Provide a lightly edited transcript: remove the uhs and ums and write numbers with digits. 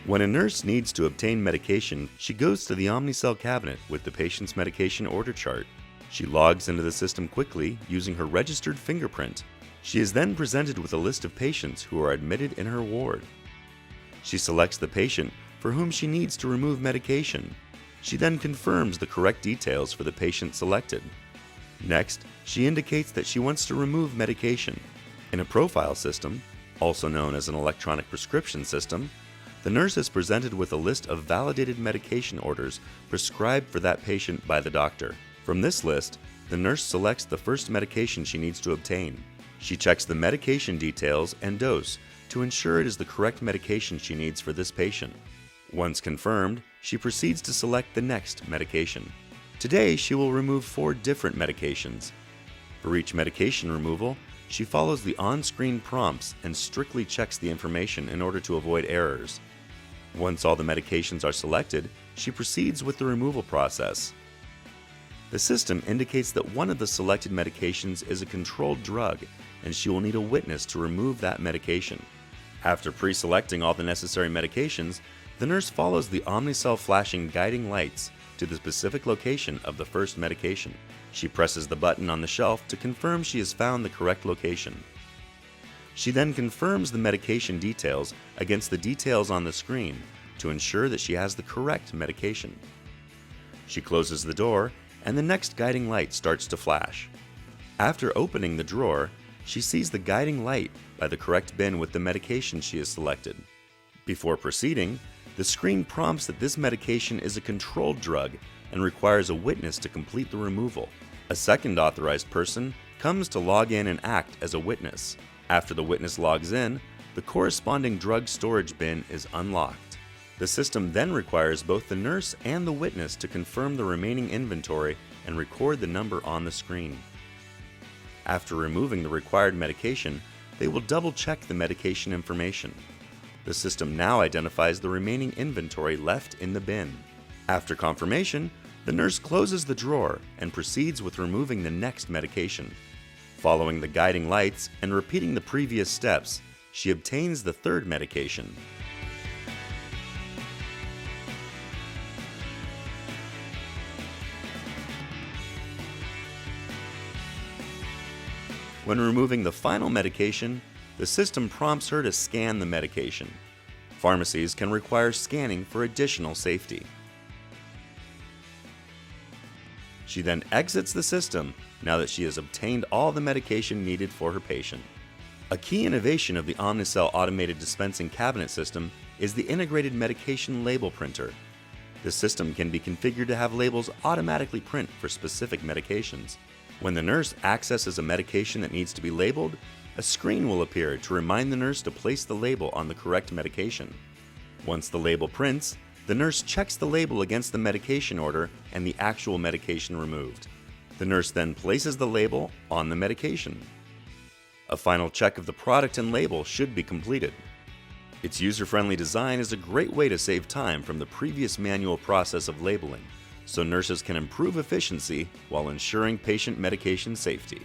When a nurse needs to obtain medication, she goes to the Omnicell cabinet with the patient's medication order chart. She logs into the system quickly using her registered fingerprint. She is then presented with a list of patients who are admitted in her ward. She selects the patient for whom she needs to remove medication. She then confirms the correct details for the patient selected. Next, she indicates that she wants to remove medication. In a profile system, also known as an electronic prescription system, the nurse is presented with a list of validated medication orders prescribed for that patient by the doctor. From this list, the nurse selects the first medication she needs to obtain. She checks the medication details and dose to ensure it is the correct medication she needs for this patient. Once confirmed, she proceeds to select the next medication. Today, she will remove 4 different medications. For each medication removal, she follows the on-screen prompts and strictly checks the information in order to avoid errors. Once all the medications are selected, she proceeds with the removal process. The system indicates that one of the selected medications is a controlled drug, and she will need a witness to remove that medication. After pre-selecting all the necessary medications, the nurse follows the Omnicell flashing guiding lights to the specific location of the first medication. She presses the button on the shelf to confirm she has found the correct location. She then confirms the medication details against the details on the screen to ensure that she has the correct medication. She closes the door, and the next guiding light starts to flash. After opening the drawer, she sees the guiding light by the correct bin with the medication she has selected. Before proceeding, the screen prompts that this medication is a controlled drug and requires a witness to complete the removal. A second authorized person comes to log in and act as a witness. After the witness logs in, the corresponding drug storage bin is unlocked. The system then requires both the nurse and the witness to confirm the remaining inventory and record the number on the screen. After removing the required medication, they will double-check the medication information. The system now identifies the remaining inventory left in the bin. After confirmation, the nurse closes the drawer and proceeds with removing the next medication. Following the guiding lights and repeating the previous steps, she obtains the third medication. When removing the final medication, the system prompts her to scan the medication. Pharmacies can require scanning for additional safety. She then exits the system now that she has obtained all the medication needed for her patient. A key innovation of the Omnicell automated dispensing cabinet system is the integrated medication label printer. The system can be configured to have labels automatically print for specific medications. When the nurse accesses a medication that needs to be labeled, a screen will appear to remind the nurse to place the label on the correct medication. Once the label prints, the nurse checks the label against the medication order and the actual medication removed. The nurse then places the label on the medication. A final check of the product and label should be completed. Its user-friendly design is a great way to save time from the previous manual process of labeling, so nurses can improve efficiency while ensuring patient medication safety.